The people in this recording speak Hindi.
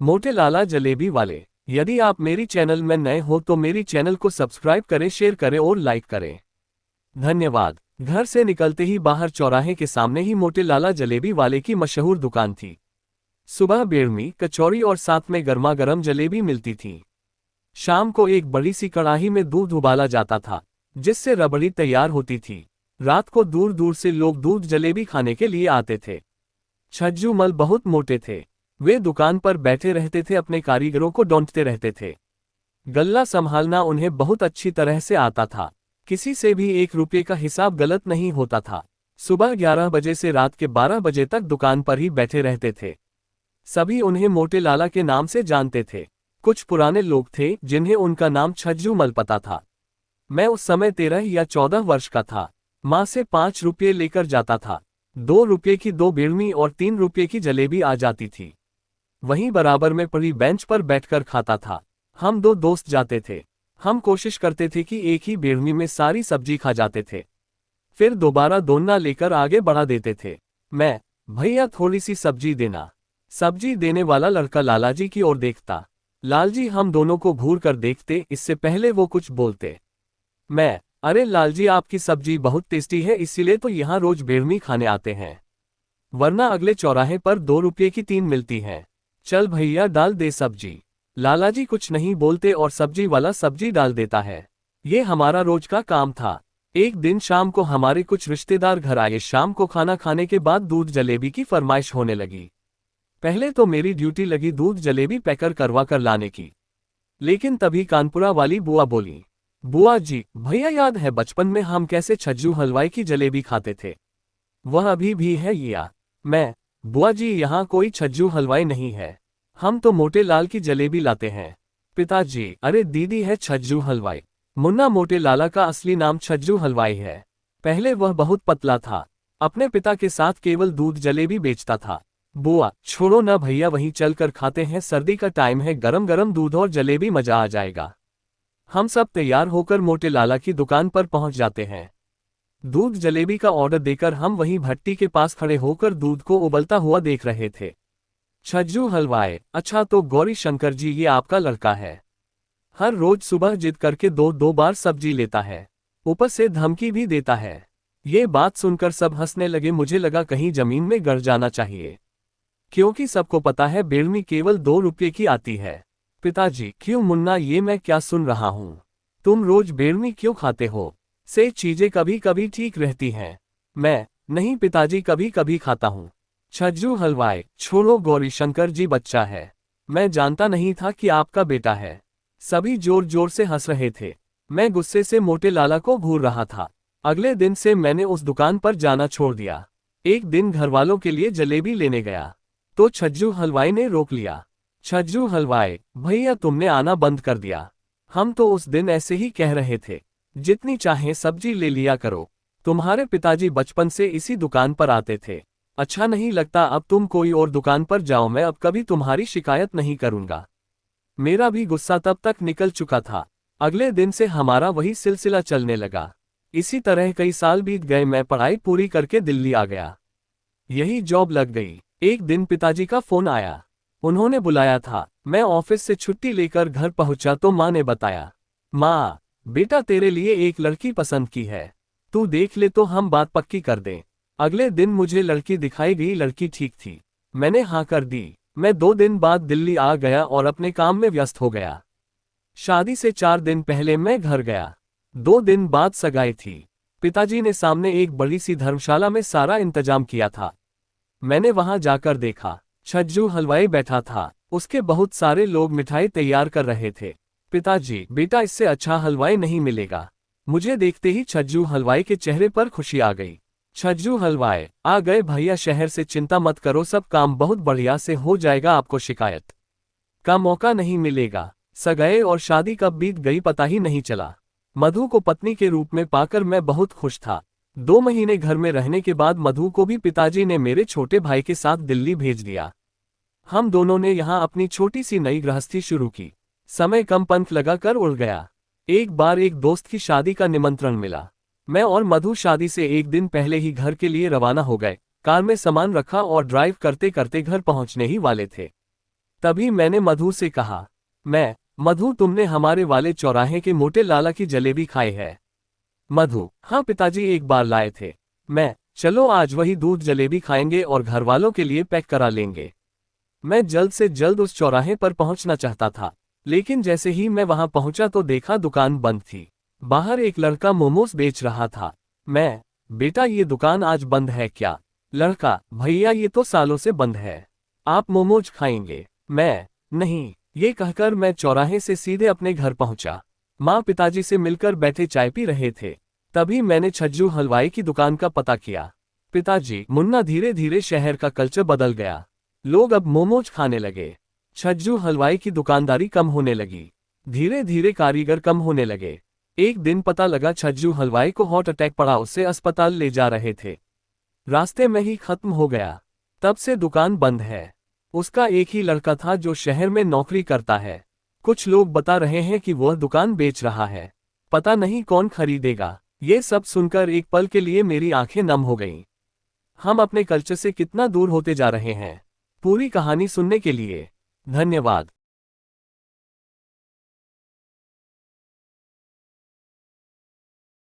मोटे लाला जलेबी वाले। यदि आप मेरी चैनल में नए हो तो मेरी चैनल को सब्सक्राइब करें, शेयर करें और लाइक करें। धन्यवाद। घर से निकलते ही बाहर चौराहे के सामने ही मोटे लाला जलेबी वाले की मशहूर दुकान थी। सुबह बेड़मी, कचौरी और साथ में गर्मा गर्म जलेबी मिलती थी। शाम को एक बड़ी सी कढ़ाई में दूध उबाला जाता था, जिससे रबड़ी तैयार होती थी। रात को दूर दूर से लोग दूध जलेबी खाने के लिए आते थे। छज्जू मल बहुत मोटे थे। वे दुकान पर बैठे रहते थे, अपने कारीगरों को डांटते रहते थे। गल्ला संभालना उन्हें बहुत अच्छी तरह से आता था। किसी से भी 1 रुपये का हिसाब गलत नहीं होता था। सुबह 11 बजे से रात के 12 बजे तक दुकान पर ही बैठे रहते थे। सभी उन्हें मोटे लाला के नाम से जानते थे। कुछ पुराने लोग थे जिन्हें उनका नाम छज्जू मल पता था। मैं उस समय 13 या 14 वर्ष का था। माँ से 5 रुपये लेकर जाता था। 2 रुपये की 2 बेड़मी और 3 रुपये की जलेबी आ जाती थी। वहीं बराबर में पड़ी बेंच पर बैठकर खाता था। हम 2 दोस्त जाते थे। हम कोशिश करते थे कि एक ही बेड़मी में सारी सब्जी खा जाते थे, फिर दोबारा दोना लेकर आगे बढ़ा देते थे। मैं, भैया थोड़ी सी सब्जी देना। सब्जी देने वाला लड़का लालाजी की ओर देखता। लालजी हम दोनों को घूर कर देखते इससे पहले वो कुछ बोलते। मैं, अरे लालजी आपकी सब्जी बहुत टेस्टी है, इसीलिए तो यहाँ रोज बेड़मी खाने आते हैं, वरना अगले चौराहे पर 2 रुपये की 3 मिलती हैं। चल भैया डाल दे सब्जी। लालाजी कुछ नहीं बोलते और सब्जी वाला सब्जी डाल देता है। ये हमारा रोज का काम था। एक दिन शाम को हमारे कुछ रिश्तेदार घर आए। शाम को खाना खाने के बाद दूध जलेबी की फरमाइश होने लगी। पहले तो मेरी ड्यूटी लगी दूध जलेबी पैकर करवा कर लाने की, लेकिन तभी कानपुरा वाली बुआ बोली, बुआ जी, भैया याद है बचपन में हम कैसे छज्जू हलवाई की जलेबी खाते थे? वह अभी भी है या? मैं, बुआ जी यहाँ कोई छज्जू हलवाई नहीं है, हम तो मोटे लाल की जलेबी लाते हैं। पिताजी, अरे दीदी है छज्जू हलवाई। मुन्ना मोटे लाला का असली नाम छज्जू हलवाई है। पहले वह बहुत पतला था, अपने पिता के साथ केवल दूध जलेबी बेचता था। बुआ, छोड़ो ना भैया, वहीं चलकर खाते हैं, सर्दी का टाइम है, गरम गरम दूध और जलेबी, मजा आ जाएगा। हम सब तैयार होकर मोटे लाला की दुकान पर पहुंच जाते हैं। दूध जलेबी का ऑर्डर देकर हम वहीं भट्टी के पास खड़े होकर दूध को उबलता हुआ देख रहे थे। छज्जू हलवाई, अच्छा तो गौरी शंकर जी ये आपका लड़का है। हर रोज सुबह जिद करके 2 बार सब्जी लेता है, ऊपर से धमकी भी देता है। ये बात सुनकर सब हंसने लगे। मुझे लगा कहीं जमीन में गड़ जाना चाहिए, क्योंकि सबको पता है बेड़मी केवल 2 रुपये की आती है। पिताजी, क्यों मुन्ना, ये मैं क्या सुन रहा हूँ? तुम रोज बेड़मी क्यों खाते हो? से चीजें कभी कभी ठीक रहती हैं। मैं, नहीं पिताजी, कभी कभी खाता हूँ। छज्जू हलवाई, छोड़ो गौरी शंकर जी बच्चा है, मैं जानता नहीं था कि आपका बेटा है। सभी जोर जोर से हंस रहे थे। मैं गुस्से से मोटे लाला को घूर रहा था। अगले दिन से मैंने उस दुकान पर जाना छोड़ दिया। एक दिन घरवालों के लिए जलेबी लेने गया तो छज्जू हलवाई ने रोक लिया। छज्जू हलवाई, भैया तुमने आना बंद कर दिया। हम तो उस दिन ऐसे ही कह रहे थे, जितनी चाहे सब्जी ले लिया करो। तुम्हारे पिताजी बचपन से इसी दुकान पर आते थे, अच्छा नहीं लगता अब तुम कोई और दुकान पर जाओ, मैं अब कभी तुम्हारी शिकायत नहीं करूंगा। मेरा भी गुस्सा तब तक निकल चुका था। अगले दिन से हमारा वही सिलसिला चलने लगा। इसी तरह कई साल बीत गए। मैं पढ़ाई पूरी करके दिल्ली आ गया, यही जॉब लग गई। एक दिन पिताजी का फोन आया, उन्होंने बुलाया था। मैं ऑफिस से छुट्टी लेकर घर पहुंचा तो माँ ने बताया, माँ बेटा तेरे लिए एक लड़की पसंद की है, तू देख ले तो हम बात पक्की कर दें। अगले दिन मुझे लड़की दिखाई गई। लड़की ठीक थी, मैंने हाँ कर दी। मैं 2 दिन बाद दिल्ली आ गया और अपने काम में व्यस्त हो गया। शादी से 4 दिन पहले मैं घर गया। 2 दिन बाद सगाई थी। पिताजी ने सामने एक बड़ी सी धर्मशाला में सारा इंतजाम किया था। मैंने वहां जाकर देखा, छज्जू हलवाई बैठा था, उसके बहुत सारे लोग मिठाई तैयार कर रहे थे। पिताजी, बेटा इससे अच्छा हलवाई नहीं मिलेगा। मुझे देखते ही छज्जू हलवाई के चेहरे पर खुशी आ गई। छज्जू हलवाई, आ गए भैया शहर से, चिंता मत करो, सब काम बहुत बढ़िया से हो जाएगा, आपको शिकायत का मौका नहीं मिलेगा। सगाई और शादी कब बीत गई पता ही नहीं चला। मधु को पत्नी के रूप में पाकर मैं बहुत खुश था। 2 महीने घर में रहने के बाद मधु को भी पिताजी ने मेरे छोटे भाई के साथ दिल्ली भेज दिया। हम दोनों ने यहाँ अपनी छोटी सी नई गृहस्थी शुरू की। समय कम पंथ लगाकर उड़ गया। एक बार एक दोस्त की शादी का निमंत्रण मिला। मैं और मधु शादी से एक दिन पहले ही घर के लिए रवाना हो गए। कार में सामान रखा और ड्राइव करते करते घर पहुंचने ही वाले थे। तभी मैंने मधु से कहा, मधु तुमने हमारे वाले चौराहे के मोटे लाला की जलेबी खाई है? मधु, हाँ पिताजी एक बार लाए थे। चलो आज वही दूध जलेबी खाएंगे और घर वालों के लिए पैक करा लेंगे। मैं जल्द से जल्द उस चौराहे पर पहुंचना चाहता था, लेकिन जैसे ही मैं वहां पहुंचा तो देखा दुकान बंद थी। बाहर एक लड़का मोमोज बेच रहा था। बेटा ये दुकान आज बंद है क्या? लड़का, भैया ये तो सालों से बंद है, आप मोमोज खाएंगे? नहीं। ये कहकर मैं चौराहे से सीधे अपने घर पहुंचा। माँ पिताजी से मिलकर बैठे चाय पी रहे थे। तभी मैंने छज्जू हलवाई की दुकान का पता किया। पिताजी, मुन्ना धीरे धीरे शहर का कल्चर बदल गया। लोग अब मोमोज खाने लगे। छज्जू हलवाई की दुकानदारी कम होने लगी। धीरे धीरे कारीगर कम होने लगे। एक दिन पता लगा छज्जू हलवाई को हार्ट अटैक पड़ा, उसे अस्पताल ले जा रहे थे। रास्ते में ही खत्म हो गया। तब से दुकान बंद है। उसका एक ही लड़का था जो शहर में नौकरी करता है। कुछ लोग बता रहे हैं कि वह दुकान बेच रहा है। पता नहीं कौन खरीदेगा। ये सब सुनकर एक पल के लिए मेरी आंखें नम हो गईं। हम अपने कल्चर से कितना दूर होते जा रहे हैं। पूरी कहानी सुनने के लिए धन्यवाद।